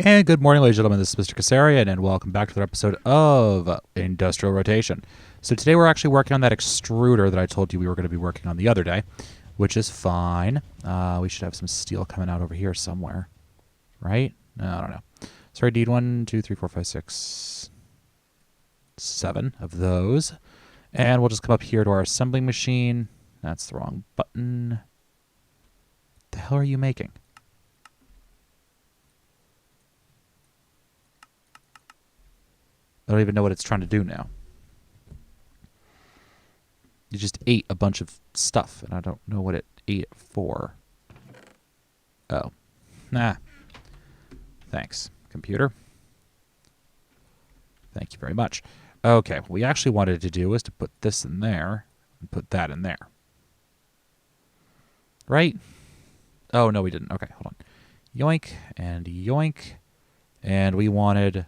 And good morning, ladies and gentlemen. This is Mr. Kasarian, and welcome back to another episode of Industrial Rotation. So today we're actually working on that extruder that I told you we were going to be working on the other day, which is fine. We should have some steel coming out over here somewhere, right? No, I don't know. So I need 1, 2, 3, 4, 5, 6, 7 of those. And we'll just come up here to our assembling machine. That's the wrong button. What the hell are you making? I don't even know what it's trying to do now. You just ate a bunch of stuff, and I don't know what it ate it for. Oh. Nah. Thanks, computer. Thank you very much. Okay, what we actually wanted to do was to put this in there and put that in there. Right? Oh, no, we didn't. Okay, hold on. Yoink and yoink. And we wanted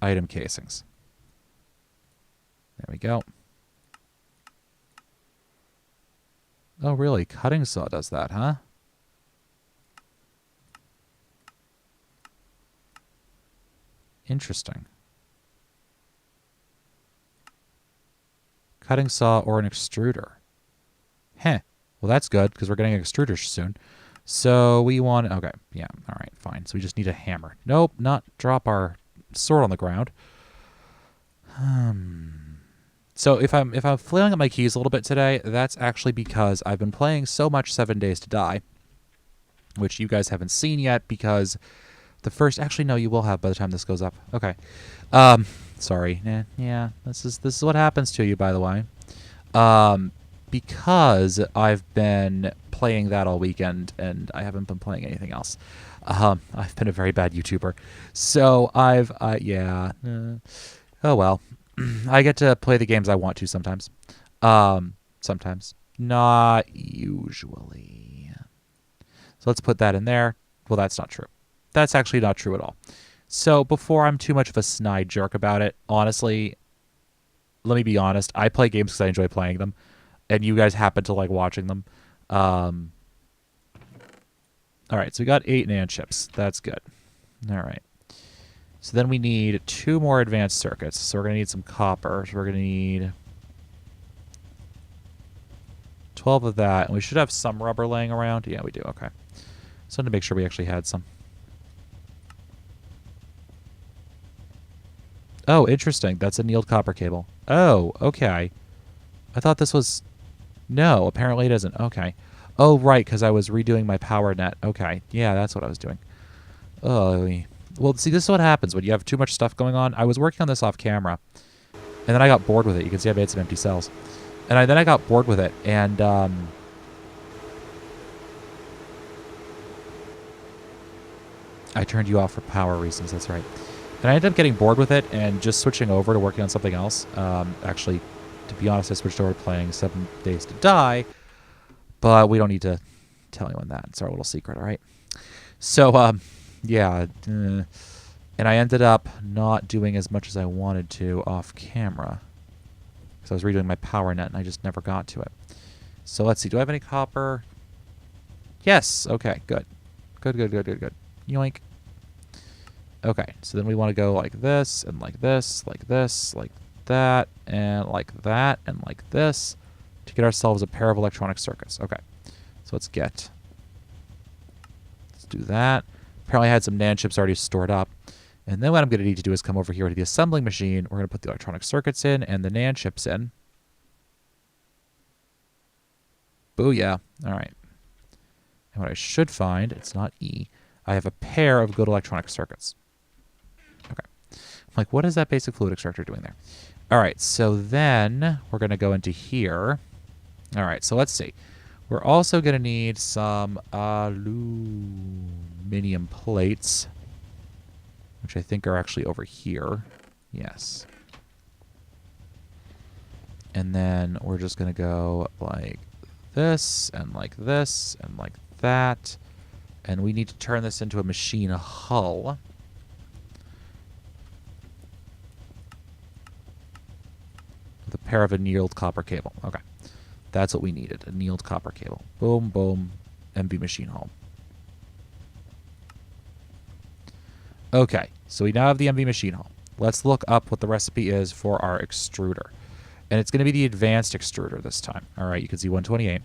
item casings. There we go. Oh, really? Cutting saw does that, huh? Interesting. Cutting saw or an extruder. Heh. Well, that's good, because we're getting an extruder soon. So we want... Okay, yeah, all right, fine. So we just need a hammer. Nope, not drop our sword on the ground. So if I'm flailing at my keys a little bit today, that's actually because I've been playing so much 7 Days to Die, which you guys haven't seen yet because the first... Actually, no, you will have by the time this goes up. Okay. Sorry. Yeah, this is what happens to you, by the way. Because I've been playing that all weekend and I haven't been playing anything else. I've been a very bad YouTuber. So yeah. Oh, well. I get to play the games I want to sometimes. Sometimes. Not usually. So let's put that in there. Well, that's not true. That's actually not true at all. So before I'm too much of a snide jerk about it, honestly, let me be honest. I play games because I enjoy playing them. And you guys happen to like watching them. All right, so we got 8 NAND chips. That's good. All right. So then we need 2 more advanced circuits. So we're going to need some copper. So we're going to need 12 of that. And we should have some rubber laying around. Yeah, we do. Okay. So to make sure we actually had some. Oh, interesting. That's a annealed copper cable. Oh, okay. I thought this was... No, apparently it isn't. Okay. Oh, right, because I was redoing my power net. Okay. Yeah, that's what I was doing. Oh, well, see, this is what happens when you have too much stuff going on. I was working on this off camera, and then I got bored with it. You can see I made some empty cells. And then I got bored with it, and I turned you off for power reasons. That's right. And I ended up getting bored with it and just switching over to working on something else. Actually, to be honest, I switched over to playing 7 Days to Die, but we don't need to tell anyone that. It's our little secret, all right? So, yeah, and I ended up not doing as much as I wanted to off camera because I was redoing my power net and I just never got to it. So let's see. Do I have any copper? Yes. Okay, good. Good. Yoink. Okay, so then we want to go like this, and like this, like this, like that, and like that, and like this to get ourselves a pair of electronic circuits. Okay, so let's do that. Apparently I had some NAND chips already stored up. And then what I'm going to need to do is come over here to the assembling machine. We're going to put the electronic circuits in and the NAND chips in. Booyah. All right. And what I should find, it's not E, I have a pair of good electronic circuits. Okay. I'm like, what is that basic fluid extractor doing there? All right, so then we're going to go into here. All right, so let's see. We're also going to need some aluminum plates, which I think are actually over here. Yes. And then we're just going to go like this, and like this, and like that. And we need to turn this into a machine hull. With a pair of annealed copper cable. Okay. That's what we needed. Annealed copper cable. Boom, boom. MB machine hull. Okay, so we now have the MV machine hull. Let's look up what the recipe is for our extruder. And it's going to be the advanced extruder this time. All right, you can see 128.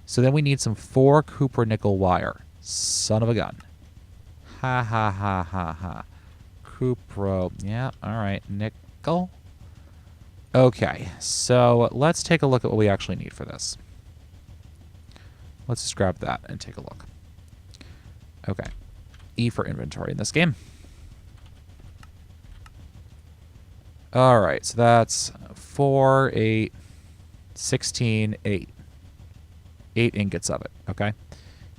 So then we need some 4 copper nickel wire. Son of a gun. Ha ha ha ha ha. Cupro. Yeah, all right. Nickel. Okay, so let's take a look at what we actually need for this. Let's just grab that and take a look. Okay. E for inventory in this game. All right, so that's 4, 8, 16, 8. 8 ingots of it, okay?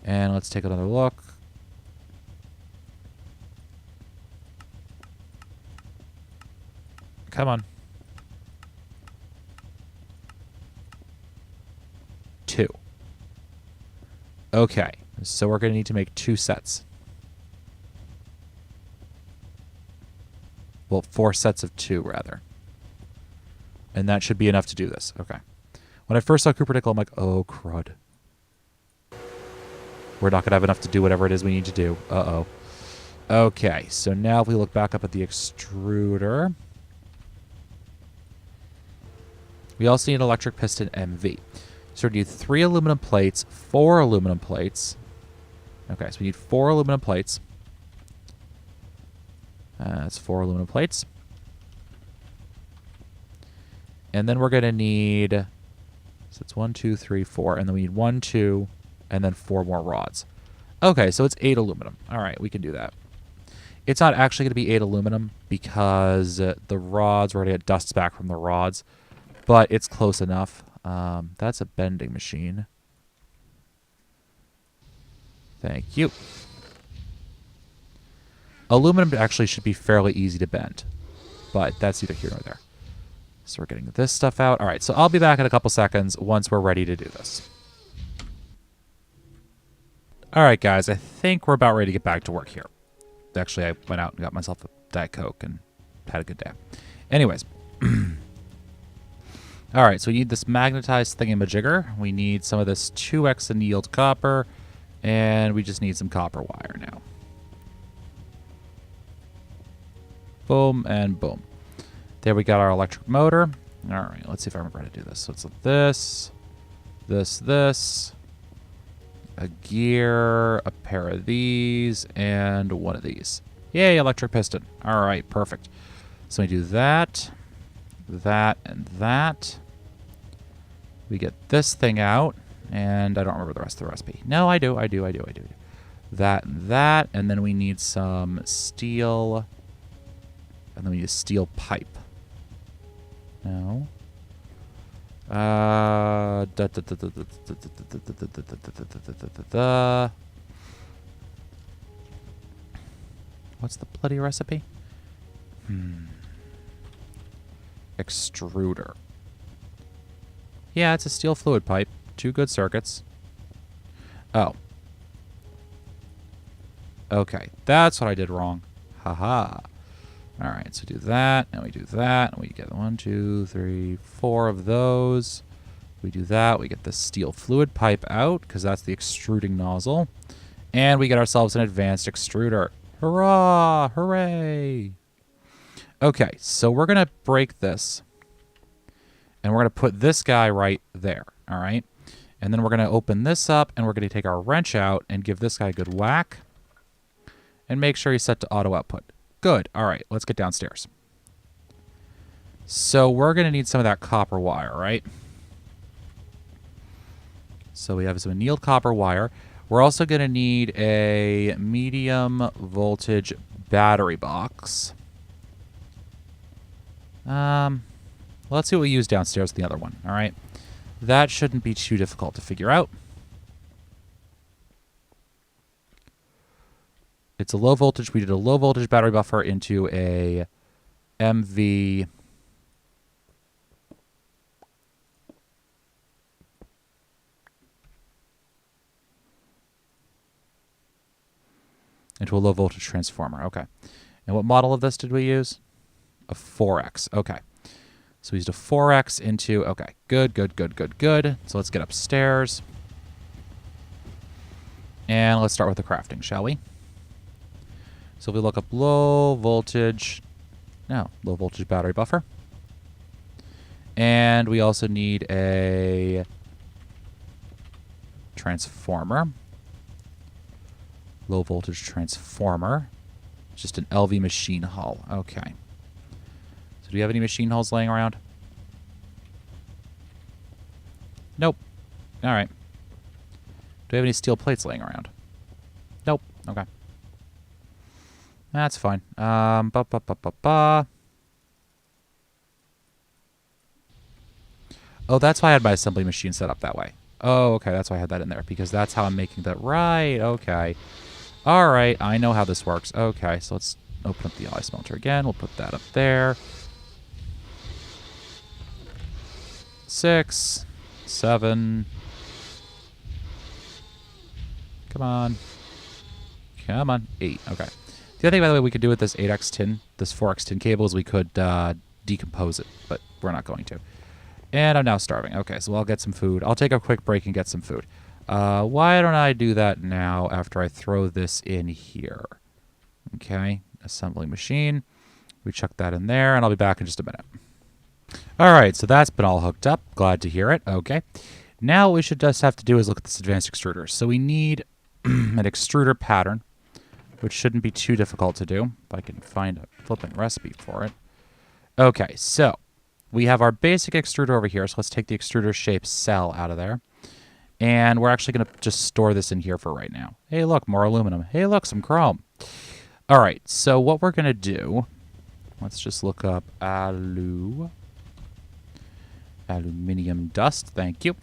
And let's take another look. Come on. 2. Okay, so we're going to need to make 2 sets. Well, 4 sets of 2, rather. And that should be enough to do this. Okay. When I first saw copper nickel, I'm like, oh, crud. We're not going to have enough to do whatever it is we need to do. Uh-oh. Okay, so now if we look back up at the extruder, we also need an electric piston MV. So we need 3 aluminum plates, 4 aluminum plates. Okay, so we need 4 aluminum plates. That's 4 aluminum plates. And then we're going to need, so it's 1, 2, 3, 4. And then we need 1, 2, and then 4 more rods. Okay, so it's 8 aluminum. All right, we can do that. It's not actually going to be 8 aluminum because the rods, we're going to get dust back from the rods. But it's close enough. That's a bending machine. Thank you. Aluminum actually should be fairly easy to bend, but that's either here or there. So we're getting this stuff out. All right, so I'll be back in a couple seconds once we're ready to do this. All right, guys, I think we're about ready to get back to work here. Actually, I went out and got myself a Diet Coke and had a good day. Anyways. All right, so we need this magnetized thingamajigger. We need some of this 2x annealed copper, and we just need some copper wire now. Boom and boom. There we got our electric motor. All right, let's see if I remember how to do this. So it's like this, a gear, a pair of these, and one of these. Yay, electric piston. All right, perfect. So we do that, that, and that. We get this thing out, and I don't remember the rest of the recipe. No, I do. That and that, and then we need some steel, and then we need a steel pipe. No. What's the bloody recipe? Extruder. Yeah, it's a steel fluid pipe. 2 good circuits. Oh. Okay, that's what I did wrong. Haha. All right, so do that, and we do that, and we get 1, 2, 3, 4 of those. We do that, we get the steel fluid pipe out, because that's the extruding nozzle. And we get ourselves an advanced extruder. Hurrah! Hooray! Okay, so we're going to break this. And we're going to put this guy right there, all right? And then we're going to open this up, and we're going to take our wrench out and give this guy a good whack. And make sure he's set to auto output. Good. All right, let's get downstairs. So we're going to need some of that copper wire, right? So we have some annealed copper wire. We're also going to need a medium voltage battery box. Let's see what we use downstairs with the other one, all right? That shouldn't be too difficult to figure out. It's a low voltage. We did a low voltage battery buffer into a MV. Into a low voltage transformer. Okay. And what model of this did we use? A 4X. Okay. So we used a 4X into, okay, good. So let's get upstairs. And let's start with the crafting, shall we? So if we look up low voltage battery buffer. And we also need a transformer. Low voltage transformer. Just an LV machine hull. Okay. So do you have any machine hulls laying around? Nope. All right. Do we have any steel plates laying around? Nope. Okay. That's fine. Oh, that's why I had my assembly machine set up that way. Oh, okay. That's why I had that in there, because that's how I'm making that. Right. Okay. All right. I know how this works. Okay. So let's open up the alloy smelter again. We'll put that up there. 6, 7. Come on. Come on. 8. Okay. The other thing, by the way, we could do with this 8x tin, this 4x tin cable, is we could decompose it, but we're not going to. And I'm now starving. Okay, so I'll get some food. I'll take a quick break and get some food. Why don't I do that now after I throw this in here? Okay, assembly machine. We chuck that in there, and I'll be back in just a minute. All right, so that's been all hooked up. Glad to hear it. Okay. Now what we should just have to do is look at this advanced extruder. So we need an extruder pattern, which shouldn't be too difficult to do. If I can find a flipping recipe for it. Okay, so we have our basic extruder over here. So let's take the extruder shape cell out of there. And we're actually going to just store this in here for right now. Hey, look, more aluminum. Hey, look, some chrome. All right, so what we're going to do, let's just look up aluminium dust. Thank you.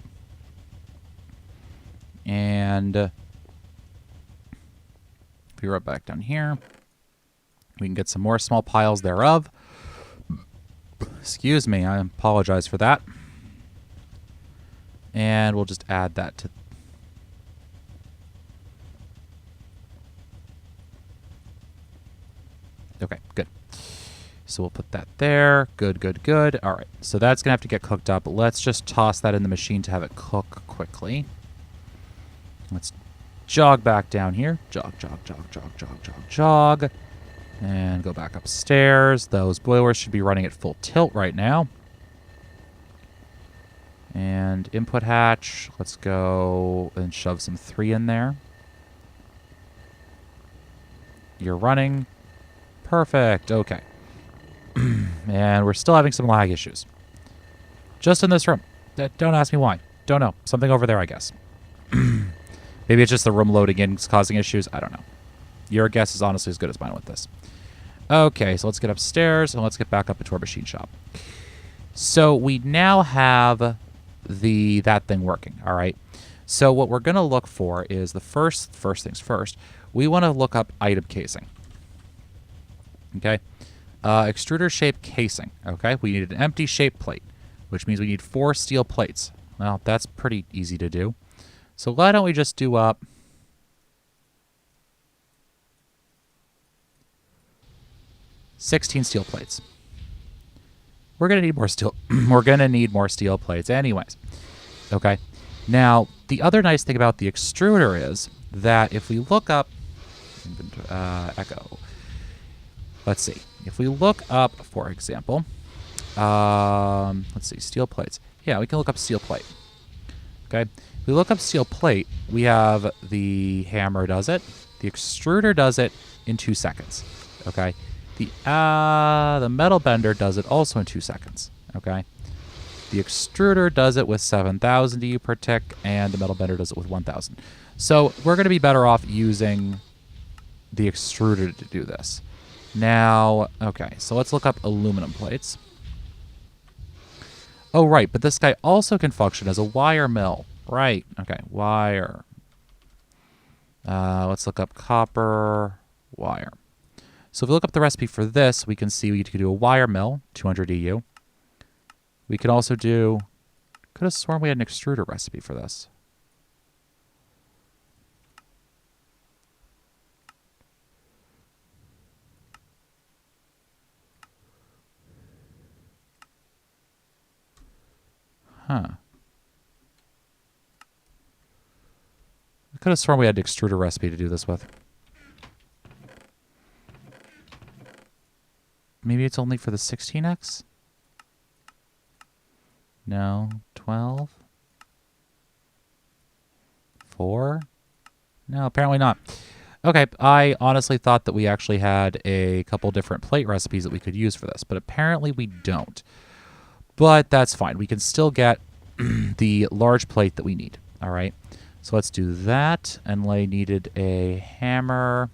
And be right back down here. We can get some more small piles thereof. Excuse me, I apologize for that. And we'll just add that to... Okay, good. So we'll put that there. Good, good, good. All right, so that's going to have to get cooked up. Let's just toss that in the machine to have it cook quickly. Let's jog back down here. Jog, jog, jog, jog, jog, jog, jog. And go back upstairs. Those boilers should be running at full tilt right now. And input hatch. Let's go and shove some 3 in there. You're running. Perfect. Okay. And we're still having some lag issues. Just in this room. Don't ask me why. Don't know. Something over there, I guess. Maybe it's just the room loading in causing issues. I don't know. Your guess is honestly as good as mine with this. Okay, so let's get upstairs and let's get back up into our machine shop. So we now have that thing working, all right? So what we're going to look for is the first things first. We want to look up item casing. Okay? Extruder shape casing, okay? We need an empty shape plate, which means we need 4 steel plates. Well, that's pretty easy to do. So why don't we just do up 16 steel plates. We're going to need more steel. We're going to need more steel plates anyways. Okay. Now, the other nice thing about the extruder is that if we look up echo, let's see. If we look up, for example, let's see, steel plates. Yeah, we can look up steel plate. Okay. If we look up steel plate, we have the hammer does it. The extruder does it in 2 seconds. Okay. The metal bender does it also in 2 seconds. Okay. The extruder does it with 7,000 EU per tick, and the metal bender does it with 1,000. So we're going to be better off using the extruder to do this. Now, okay, so let's look up aluminum plates. Oh, right, but this guy also can function as a wire mill. Right, okay, wire. Let's look up copper wire. So if we look up the recipe for this, we can see we could do a wire mill, 200 EU. We could also do, could have sworn we had an extruder recipe for this. Huh. I could have sworn we had an extruder recipe to do this with. maybe it's only for the 16x? No. 12? 4? No, apparently not. Okay, I honestly thought that we actually had a couple different plate recipes that we could use for this, but apparently we don't. But that's fine. We can still get the large plate that we need. All right. So let's do that. Enlay needed a hammer.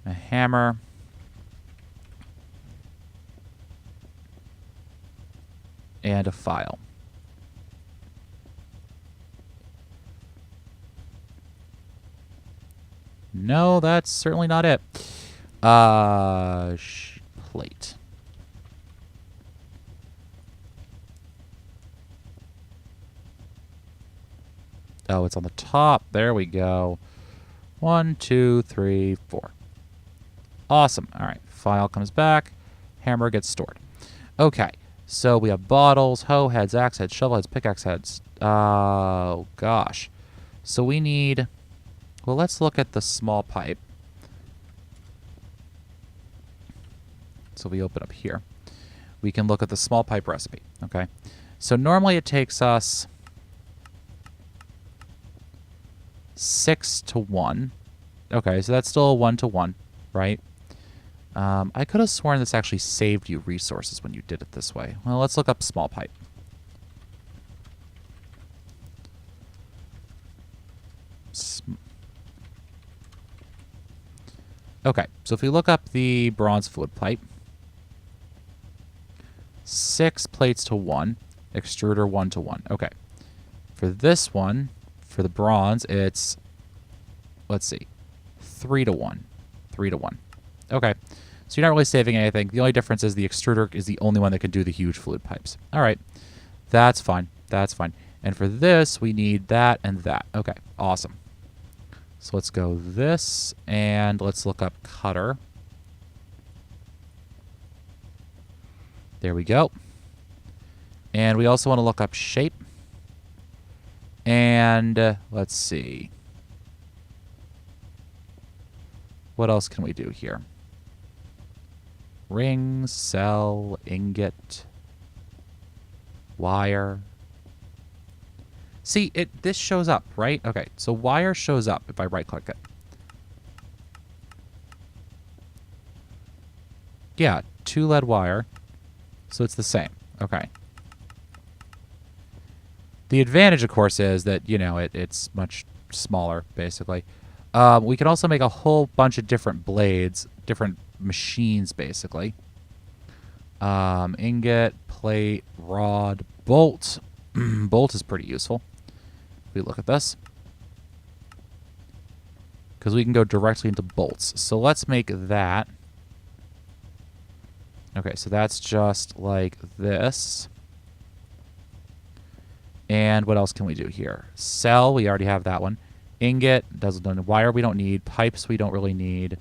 A hammer. And a file. No, that's certainly not it. Plate. Oh, it's on the top. There we go. 1, 2, 3, 4. Awesome. All right. File comes back. Hammer gets stored. Okay. So we have bottles, hoe heads, axe heads, shovel heads, pickaxe heads. Oh, gosh. So we need... Well, let's look at the small pipe. So we open up here. We can look at the small pipe recipe. Okay. So normally it takes us 6 to 1. Okay, so that's still a 1 to 1, right? I could have sworn this actually saved you resources when you did it this way. Well, let's look up small pipe. Okay, so if we look up the bronze fluid pipe, 6 plates to 1, extruder 1 to 1. Okay. For this one, for the bronze, it's, let's see, 3 to 1. 3 to 1. Okay. So you're not really saving anything. The only difference is the extruder is the only one that can do the huge fluid pipes. All right. That's fine. That's fine. And for this, we need that and that. Okay. Awesome. So let's go this, and let's look up cutter. There we go. And we also want to look up shape. And let's see. What else can we do here? Ring, cell, ingot, wire. See, this shows up, right? Okay, so wire shows up if I right-click it. Yeah, 2 lead wire. So it's the same. Okay. The advantage, of course, is that, you know, it's much smaller, basically. We can also make a whole bunch of different blades, different machines, basically. Ingot, plate, rod, bolt. Bolt is pretty useful. We look at this. Because we can go directly into bolts. So let's make that. Okay, so that's just like this. And what else can we do here? Cell, we already have that one. Ingot, doesn't. Wire, we don't need. Pipes, we don't really need.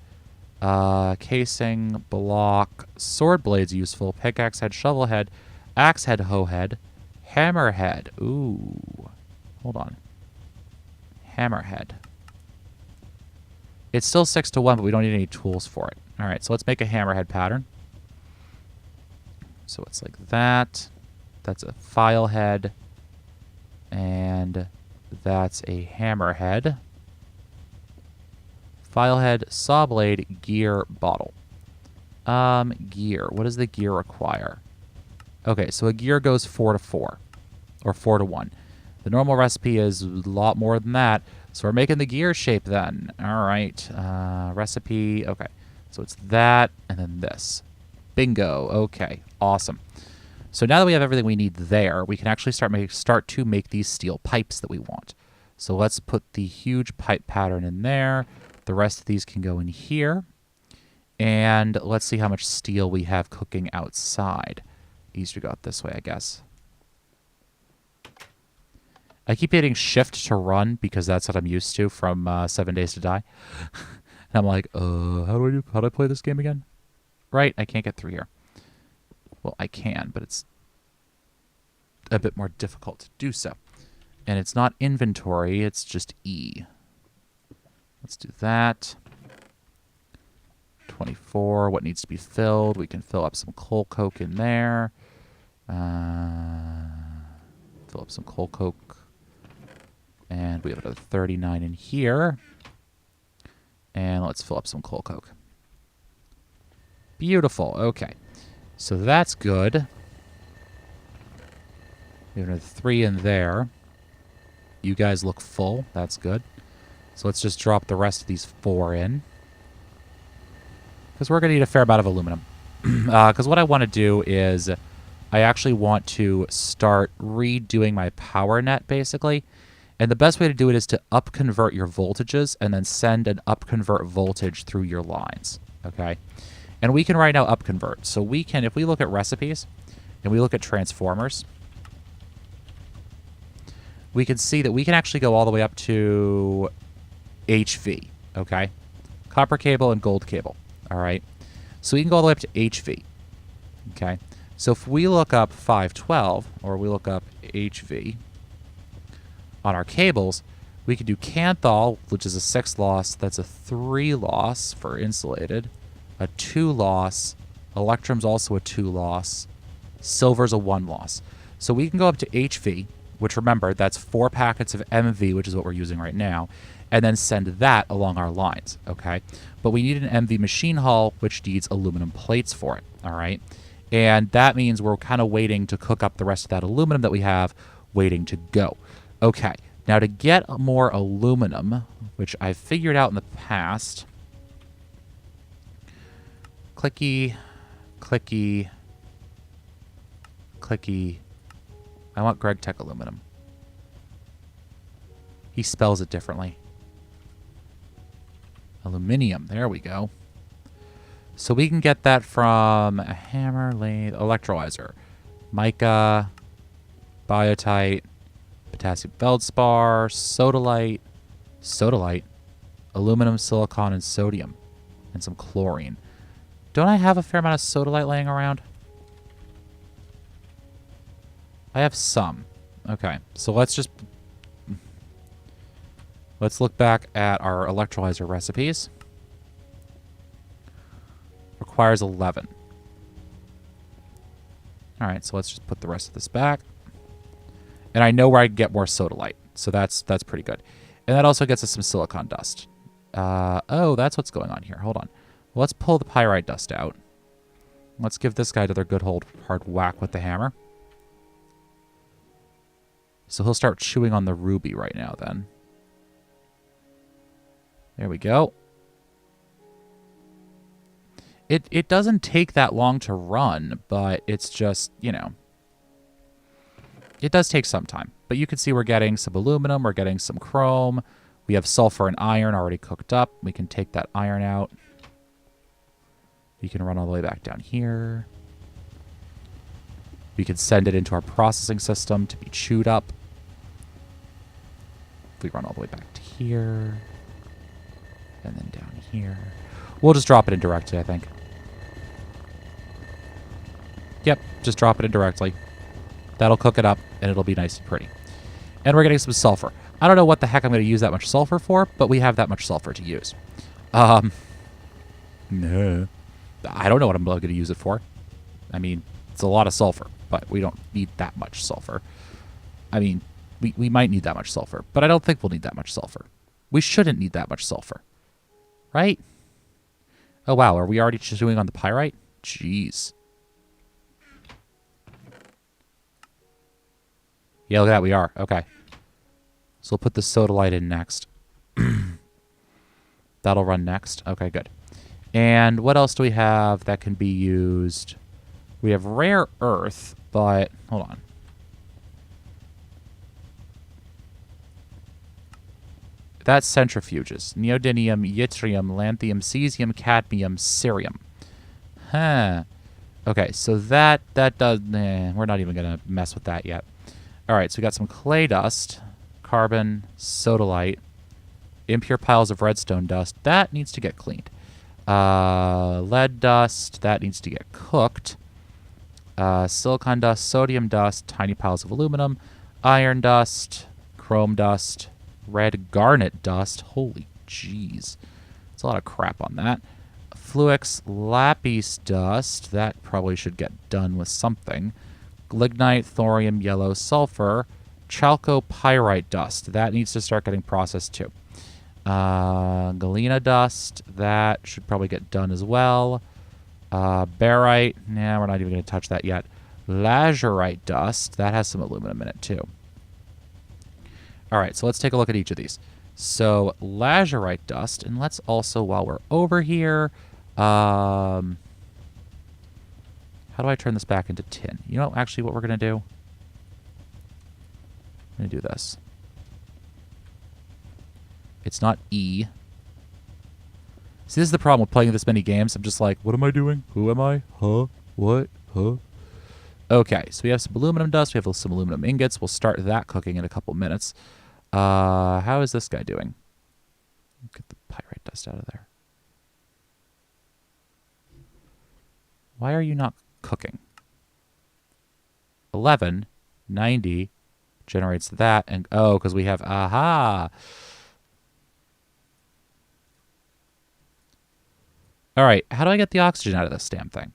Casing, block, sword blades useful. Pickaxe head, shovel head, axe head, hoe head, hammer head. Ooh. Hold on. Hammerhead. It's still 6 to 1, but we don't need any tools for it. All right, so let's make a hammerhead pattern. So it's like that. That's a file head. And that's a hammerhead. File head, saw blade, gear, bottle. Gear. What does the gear require? Okay, so a gear goes 4 to 4. Or 4 to 1. The normal recipe is a lot more than that. So we're making the gear shape then. All right. Recipe. Okay. So it's that and then this. Bingo. Okay. Awesome. So now that we have everything we need there, we can actually start to make these steel pipes that we want. So let's put the huge pipe pattern in there. The rest of these can go in here. And let's see how much steel we have cooking outside. Easier to go out this way, I guess. I keep hitting shift to run because that's what I'm used to from 7 Days to Die. And I'm like, how do I play this game again? Right, I can't get through here. Well, I can, but it's a bit more difficult to do so. And it's not inventory, it's just E. Let's do that. 24. What needs to be filled? We can fill up some coal coke in there. Fill up some coal coke. And we have another 39 in here. And let's fill up some coal coke. Beautiful. Okay. So that's good. We have another 3 in there. You guys look full. That's good. So let's just drop the rest of these 4 in. Because we're going to need a fair amount of aluminum. Because what I want to do is I actually want to start redoing my power net, basically. And the best way to do it is to up-convert your voltages and then send an up-convert voltage through your lines. Okay? And we can right now up-convert. So we can, if we look at recipes and we look at transformers, we can see that we can actually go all the way up to HV, okay? Copper cable and gold cable, all right? So we can go all the way up to HV, okay? So if we look up 512, or we look up HV on our cables, we can do Canthal, which is a 6 loss. That's a 3 loss for insulated. A 2 loss. Electrum's also a 2 loss. Silver's a 1 loss. So we can go up to HV, which remember, that's 4 packets of MV, which is what we're using right now, and then send that along our lines, okay? But we need an MV machine hull, which needs aluminum plates for it, all right? And that means we're kind of waiting to cook up the rest of that aluminum that we have, waiting to go. Okay, now to get more aluminum, which I figured out in the past, clicky, clicky, clicky. I want Gregtech aluminum. He spells it differently. Aluminium. There we go. So we can get that from a hammer, lathe, electrolyzer, mica, biotite, potassium feldspar, sodalite, aluminum, silicon, and sodium, and some chlorine. Don't I have a fair amount of sodalite laying around? I have some. Okay, so let's look back at our electrolyzer recipes. Requires 11. All right, so let's just put the rest of this back. And I know where I can get more sodalite, so that's pretty good. And that also gets us some silicon dust. Oh, that's what's going on here. Hold on. Let's pull the pyrite dust out. Let's give this guy another good hard whack with the hammer. So he'll start chewing on the ruby right now then. There we go. It doesn't take that long to run, but it's just, you know, it does take some time. But you can see we're getting some aluminum, we're getting some chrome. We have sulfur and iron already cooked up. We can take that iron out. You can run all the way back down here. We can send it into our processing system to be chewed up. We run all the way back to here. And then down here. We'll just drop it in directly, I think. Yep, just drop it in directly. That'll cook it up, and it'll be nice and pretty. And we're getting some sulfur. I don't know what the heck I'm going to use that much sulfur for, but we have that much sulfur to use. No. I don't know what I'm going to use it for. I mean, it's a lot of sulfur, but we don't need that much sulfur. I mean, we might need that much sulfur, but I don't think we'll need that much sulfur. We shouldn't need that much sulfur. Right? Oh, wow. Are we already chewing on the pyrite? Jeez. Yeah, look at that. We are. Okay. So we'll put the sodalite in next. That'll run next. Okay, good. And what else do we have that can be used? We have rare earth, but... Hold on. That's centrifuges. Neodymium, yttrium, lanthium, cesium, cadmium, cerium. Huh. Okay, so that does... we're not even going to mess with that yet. All right, so we got some clay dust, carbon, sodalite, impure piles of redstone dust. That needs to get cleaned. Lead dust. That needs to get cooked. Silicon dust, sodium dust, tiny piles of aluminum, iron dust, chrome dust, red garnet dust. Holy jeez. That's a lot of crap on that. Fluix lapis dust. That probably should get done with something. Lignite, thorium, yellow, sulfur. Chalcopyrite dust. That needs to start getting processed too. Galena dust. That should probably get done as well. Barite. Nah, we're not even going to touch that yet. Lazurite dust. That has some aluminum in it too. All right, so let's take a look at each of these. So lazurite dust, and let's also, while we're over here, how do I turn this back into tin? You know, actually, what we're going to do? I'm going to do this. It's not E. See, this is the problem with playing this many games. I'm just like, what am I doing? Who am I? Huh? What? Huh? Okay, so we have some aluminum dust. We have some aluminum ingots. We'll start that cooking in a couple minutes. How is this guy doing? Get the pyrite dust out of there. Why are you not cooking? 11, 90 generates that, and oh, because we have aha. All right, how do I get the oxygen out of this damn thing?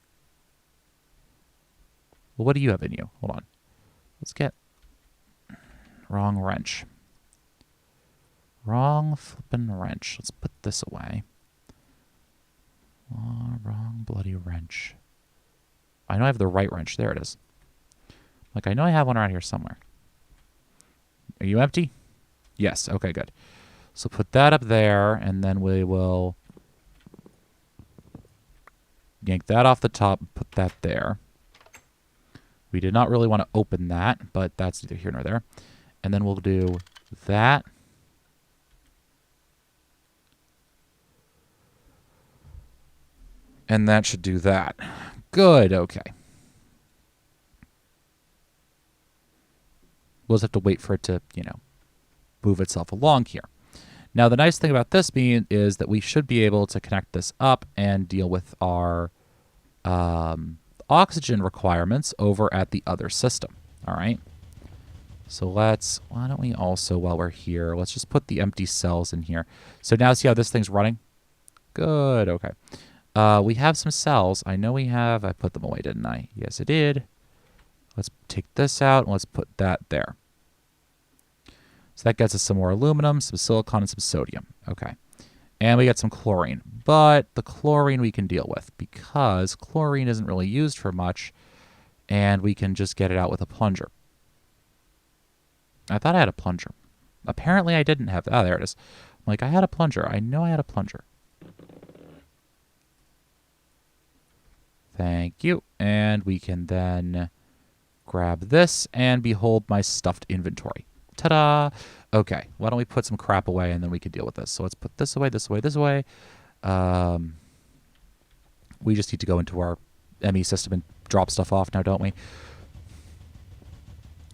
Well, what do you have in you? Hold on. Let's get wrong wrench. Wrong flippin' wrench. Let's put this away. Oh, wrong bloody wrench. I know I have the right wrench. There it is. Like, I know I have one around here somewhere. Are you empty? Yes. Okay, good. So put that up there, and then we will yank that off the top and put that there. We did not really want to open that, but that's neither here nor there. And then we'll do that. And that should do that. Good, okay. We'll just have to wait for it to, you know, move itself along here. Now, the nice thing about this being is that we should be able to connect this up and deal with our oxygen requirements over at the other system. All right. So let's, why don't we also, while we're here, let's just put the empty cells in here. So now see how this thing's running? Good, okay. We have some cells. I know we have, I put them away, didn't I? Yes, I did. Let's take this out and let's put that there. So that gets us some more aluminum, some silicon, and some sodium. Okay. And we got some chlorine. But the chlorine we can deal with because chlorine isn't really used for much and we can just get it out with a plunger. I thought I had a plunger. Apparently I didn't have, oh, there it is. I'm like, I had a plunger. I know I had a plunger. Thank you. And we can then grab this and behold my stuffed inventory. Ta-da! Okay, why don't we put some crap away and then we can deal with this. So let's put this away, this away, this away. We just need to go into our ME system and drop stuff off now, don't we?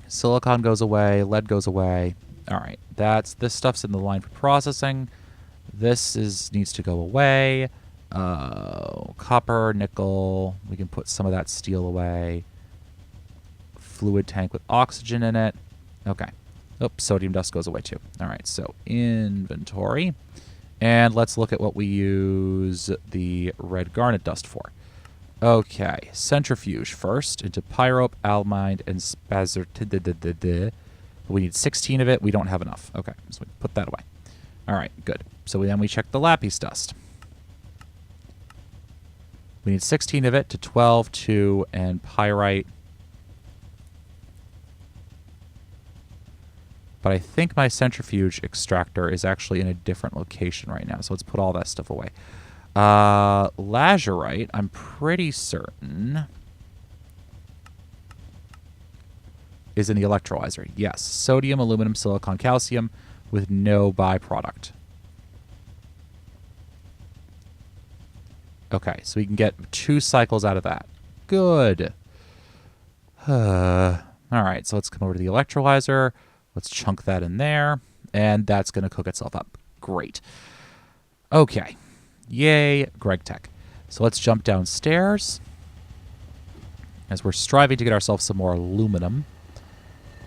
Silicon goes away, lead goes away. All right, this stuff's in the line for processing. This needs to go away. Copper, nickel. We can put some of that steel away. Fluid tank with oxygen in it. Okay. Oops, sodium dust goes away too. All right, so inventory. And let's look at what we use the red garnet dust for. Okay, centrifuge first into pyrope, almine, and spazzer. We need 16 of it. We don't have enough. Okay, so we put that away. All right, good. So then we check the lapis dust. We need 16 of it to 12, 2, and pyrite. But I think my centrifuge extractor is actually in a different location right now. So let's put all that stuff away. Lazurite, I'm pretty certain, is in the electrolyzer. Yes. Sodium, aluminum, silicon, calcium with no byproduct. Okay, so we can get 2 cycles out of that. Good. All right, so let's come over to the electrolyzer. Let's chunk that in there, and that's going to cook itself up. Great. Okay. Yay, Gregtech. So let's jump downstairs as we're striving to get ourselves some more aluminum.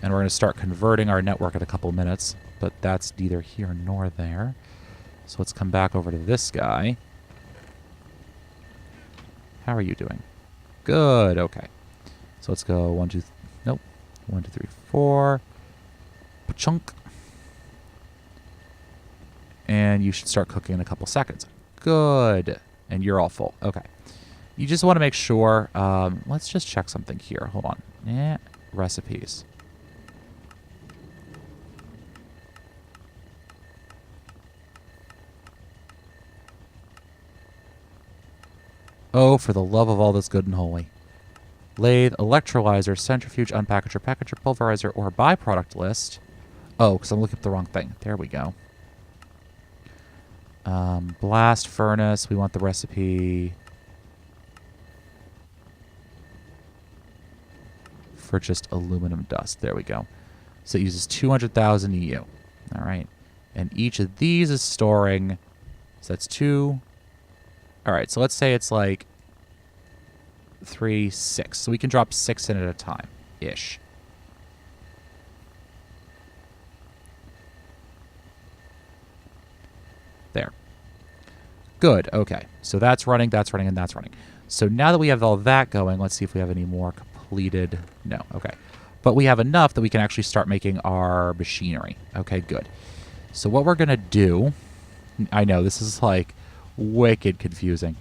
And we're going to start converting our network in a couple minutes, but that's neither here nor there. So let's come back over to this guy. How are you doing? Good. Okay. So let's go 1, 2, nope. 1, 2, 3, 4. Chunk. And you should start cooking in a couple seconds. Good. And you're all full. Okay. You just want to make sure. Let's just check something here. Hold on. Yeah. Recipes. Oh, for the love of all that's good and holy. Lathe, electrolyzer, centrifuge, unpackager, packager, pulverizer, or byproduct list. Oh, because I'm looking at the wrong thing. There we go. Blast furnace. We want the recipe for just aluminum dust. There we go. So it uses 200,000 EU. All right. And each of these is storing... So that's 2... All right, so let's say it's like 3, 6. So we can drop 6 in at a time-ish. There. Good, okay. So that's running, and that's running. So now that we have all that going, let's see if we have any more completed. No, okay. But we have enough that we can actually start making our machinery. Okay, good. So what we're going to do... I know, this is like... wicked confusing.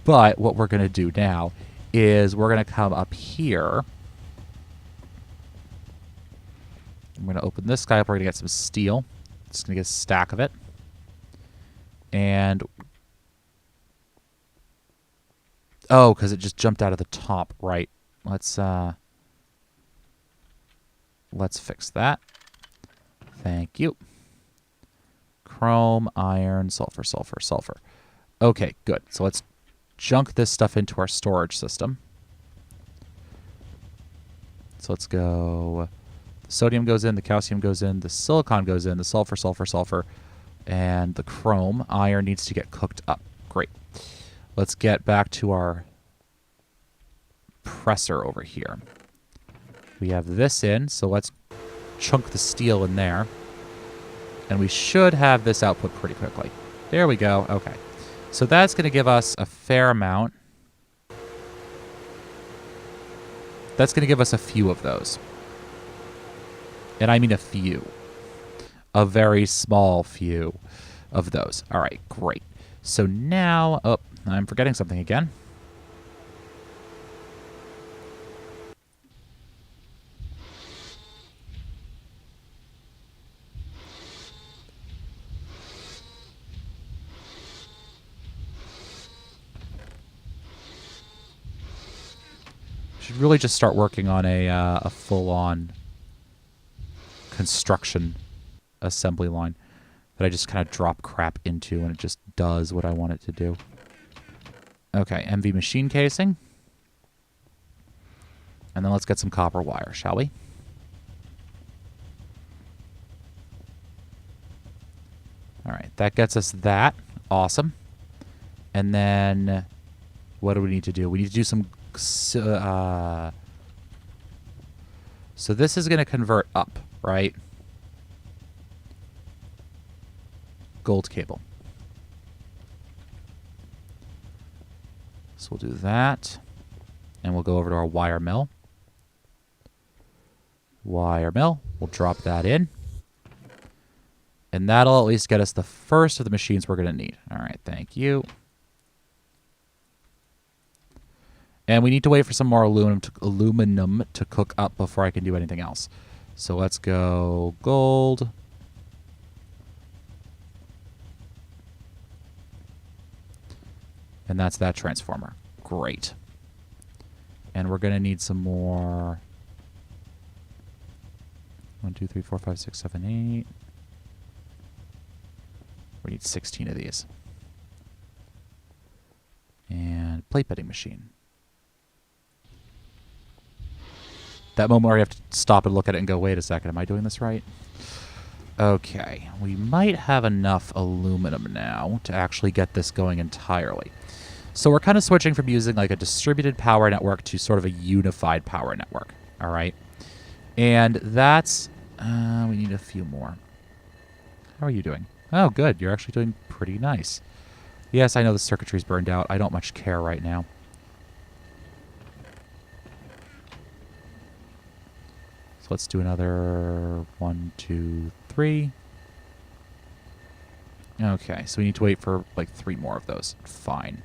But what we're going to do now is we're going to come up here. I'm going to open this guy up. We're going to get some steel. Just going to get a stack of it. And... oh, because it just jumped out of the top. Right. Let's fix that. Thank you. Chrome, iron, sulfur, sulfur, sulfur. Okay, good. So let's junk this stuff into our storage system. So let's go... the sodium goes in, the calcium goes in, the silicon goes in, the sulfur, sulfur, sulfur, and the chrome. Iron needs to get cooked up. Great. Let's get back to our presser over here. We have this in, so let's chunk the steel in there. And we should have this output pretty quickly. There we go. Okay. So that's going to give us a fair amount. That's going to give us a few of those. And I mean a few. A very small few of those. All right, great. So now... oh, I'm forgetting something again. Should really just start working on a full-on construction assembly line that I just kind of drop crap into and it just does what I want it to do. Okay, MV machine casing. And then let's get some copper wire, shall we? All right, that gets us that. Awesome. And then what do we need to do? We need to do some... so this is going to convert up, right? Gold cable. So we'll do that. And we'll go over to our wire mill. Wire mill. We'll drop that in. And that'll at least get us the first of the machines we're going to need. All right, thank you. And we need to wait for some more aluminum to cook up before I can do anything else. So let's go gold. And that's that transformer. Great. And we're going to need some more. 1, 2, 3, 4, 5, 6, 7, 8. We need 16 of these. And plate petting machine. That moment where you have to stop and look at it and go, wait a second, am I doing this right? Okay, we might have enough aluminum now to actually get this going entirely. So we're kind of switching from using like a distributed power network to sort of a unified power network, all right? And that's, we need a few more. How are you doing? Oh, good, you're actually doing pretty nice. Yes, I know the circuitry's burned out. I don't much care right now. So let's do another 1, 2, 3. Okay, so we need to wait for like 3 more of those. Fine.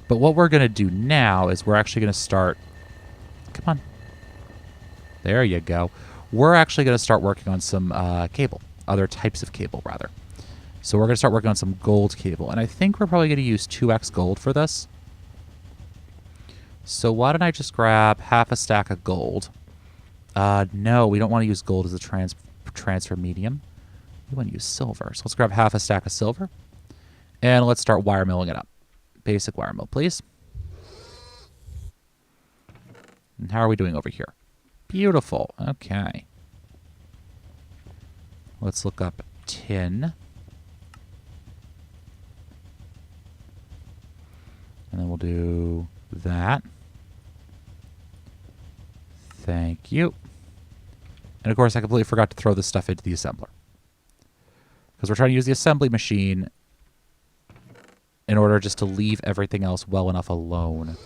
But what we're going to do now is we're actually going to start... Come on. There you go. We're actually going to start working on some cable. Other types of cable, rather. So we're going to start working on some gold cable. And I think we're probably going to use 2x gold for this. So why don't I just grab half a stack of gold. No, we don't want to use gold as a transfer medium. We want to use silver. So let's grab half a stack of silver. And let's start wire milling it up. Basic wire mill, please. And how are we doing over here? Beautiful. Okay. Let's look up tin. And then we'll do that. Thank you. And of course, I completely forgot to throw this stuff into the assembler. Because we're trying to use the assembly machine in order just to leave everything else well enough alone.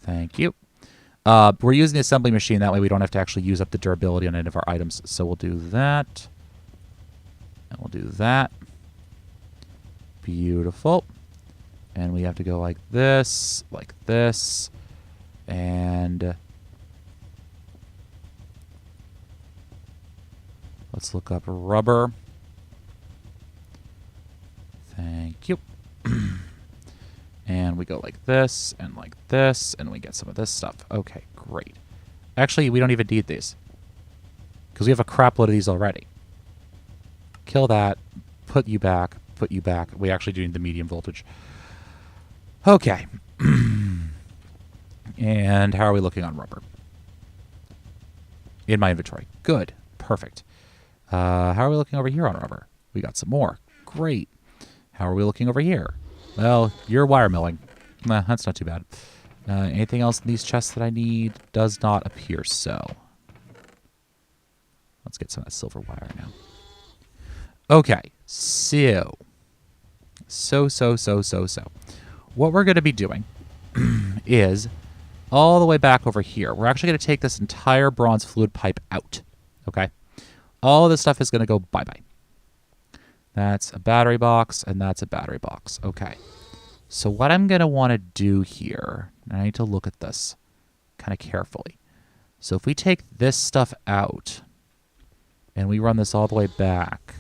Thank you. We're using the assembly machine. That way we don't have to actually use up the durability on any of our items. So we'll do that. And we'll do that. Beautiful. And we have to go like this, and let's look up rubber. Thank you. And we go like this, and we get some of this stuff. Okay, great. Actually, we don't even need these, because we have a crap load of these already. Kill that, put you back. We actually do need the medium voltage. Okay. And how are we looking on rubber? In my inventory. Good. Perfect. How are we looking over here on rubber? We got some more. Great. How are we looking over here? Well, you're wire milling. Nah, that's not too bad. Anything else in these chests that I need? Does not appear so. Let's get some of that silver wire now. Okay. So. What we're going to be doing is all the way back over here. We're actually going to take this entire bronze fluid pipe out. Okay? All of this stuff is going to go bye-bye. That's a battery box, and that's a battery box. Okay. So what I'm going to want to do here, and I need to look at this kind of carefully. So if we take this stuff out, and we run this all the way back.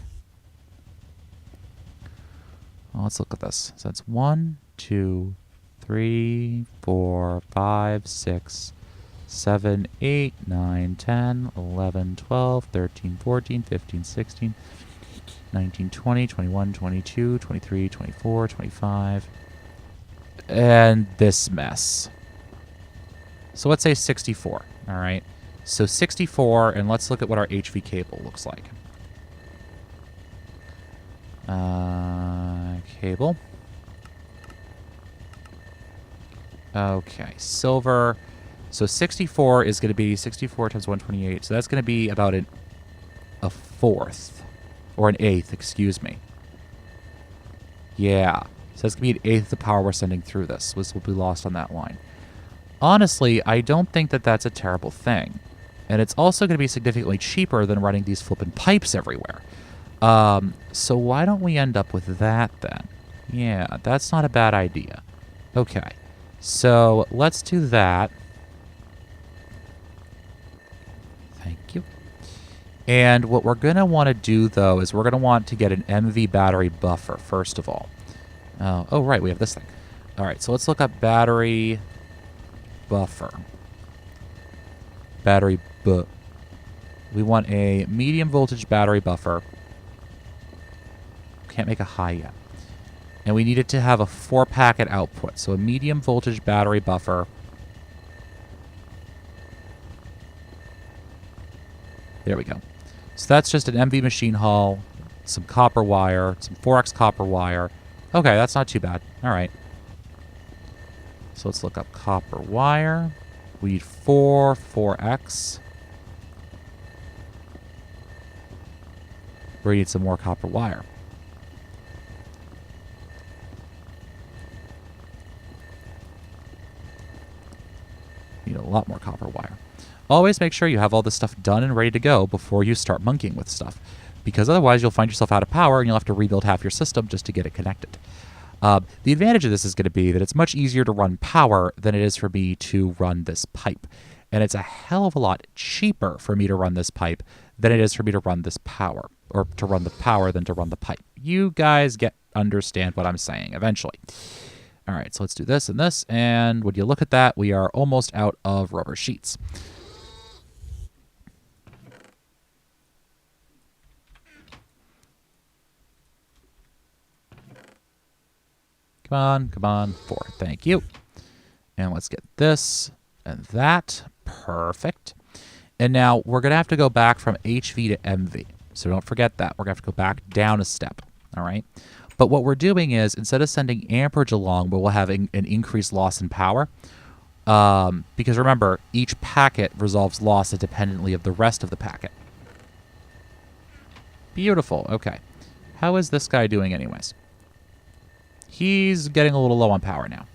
Well, let's look at this. So that's 1, 2, 3, 4, 5, 6, 7, 8, 9, 10, 11, 12, 13, 14, 15, 16, 19, 20, 21, 22, 23, 24, 25. And this mess. So let's say 64. All right. So 64, and let's look at what our HV cable looks like. Cable. Okay, silver. So 64 is going to be 64 times 128. So that's going to be about a fourth. Or an eighth, excuse me. Yeah. So that's going to be an eighth of the power we're sending through this. This will be lost on that line. Honestly, I don't think that that's a terrible thing. And it's also going to be significantly cheaper than running these flippin' pipes everywhere. So why don't we end up with that then? Yeah, that's not a bad idea. Okay. So let's do that. Thank you. And what we're going to want to do, though, is we're going to want to get an MV battery buffer, first of all. Oh, right, we have this thing. All right, so let's look up battery buffer. Battery We want a medium voltage battery buffer. Can't make a high yet. And we need it to have a 4-packet output. So a medium voltage battery buffer. There we go. So that's just an MV machine hull, some copper wire, some 4x copper wire. Okay, that's not too bad. All right. So let's look up copper wire. We need 4x. We need some more copper wire. Need a lot more copper wire. Always make sure you have all this stuff done and ready to go before you start monkeying with stuff, because otherwise you'll find yourself out of power and you'll have to rebuild half your system just to get it connected. The advantage of this is going to be that it's much easier to run power than it is for me to run this pipe. And it's a hell of a lot cheaper for me to run this pipe than it is for me to run this power, or to run the power than to run the pipe. You guys understand what I'm saying eventually. All right, so let's do this and this. And when you look at that, we are almost out of rubber sheets. Come on, 4. Thank you. And let's get this and that. Perfect. And now we're going to have to go back from HV to MV. So don't forget that. We're going to have to go back down a step. All right. But what we're doing is, instead of sending amperage along, we'll have an increased loss in power. Because remember, each packet resolves loss independently of the rest of the packet. Beautiful. Okay. How is this guy doing anyways? He's getting a little low on power now.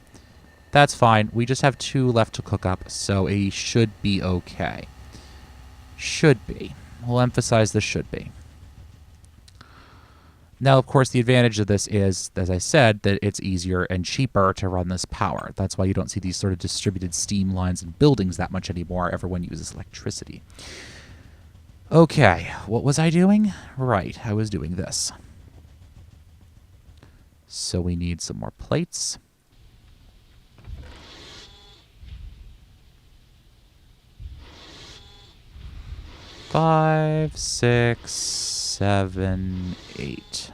That's fine. We just have 2 left to cook up, so he should be okay. Should be. We'll emphasize the should be. Now, of course, the advantage of this is, as I said, that it's easier and cheaper to run this power. That's why you don't see these sort of distributed steam lines in buildings that much anymore. Everyone uses electricity. Okay, what was I doing? Right, I was doing this. So we need some more plates. Five, 6, 7, 8.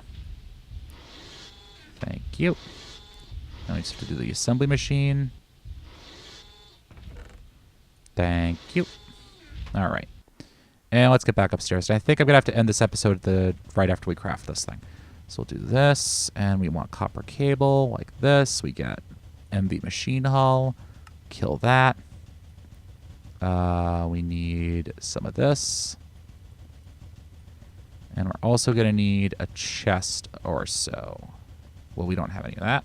Thank you. Now we just have to do the assembly machine. Thank you. All right. And let's get back upstairs. And I think I'm going to have to end this episode right after we craft this thing. So we'll do this, and we want copper cable like this. We get MV machine hull. Kill that. We need some of this. And we're also going to need a chest or so. Well, we don't have any of that.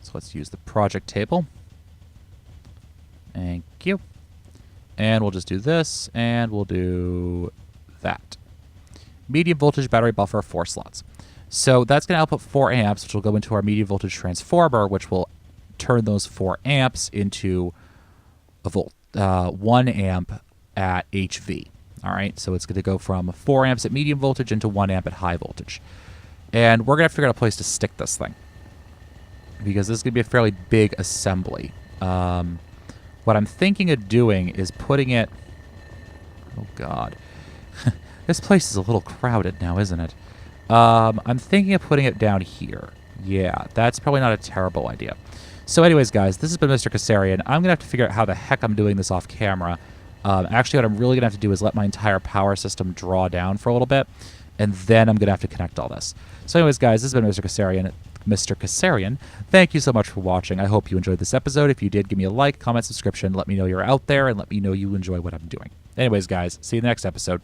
So let's use the project table. Thank you. And we'll just do this, and we'll do that. Medium voltage battery buffer, 4 slots. So that's going to output 4 amps, which will go into our medium voltage transformer, which will turn those 4 amps into a 1 amp at HV. All right, so it's going to go from 4 amps at medium voltage into 1 amp at high voltage. And we're going to figure out a place to stick this thing, because this is going to be a fairly big assembly. What I'm thinking of doing is putting it... Oh, God. This place is a little crowded now, isn't it? I'm thinking of putting it down here. Yeah, that's probably not a terrible idea. So anyways, guys, this has been Mr. Kassarian. I'm going to have to figure out how the heck I'm doing this off camera. Actually, what I'm really going to have to do is let my entire power system draw down for a little bit, and then I'm going to have to connect all this. So anyways, guys, this has been Mr. Kassarian. Mr. Kassarian, thank you so much for watching. I hope you enjoyed this episode. If you did, give me a like, comment, subscription. Let me know you're out there, and let me know you enjoy what I'm doing. Anyways, guys, see you in the next episode.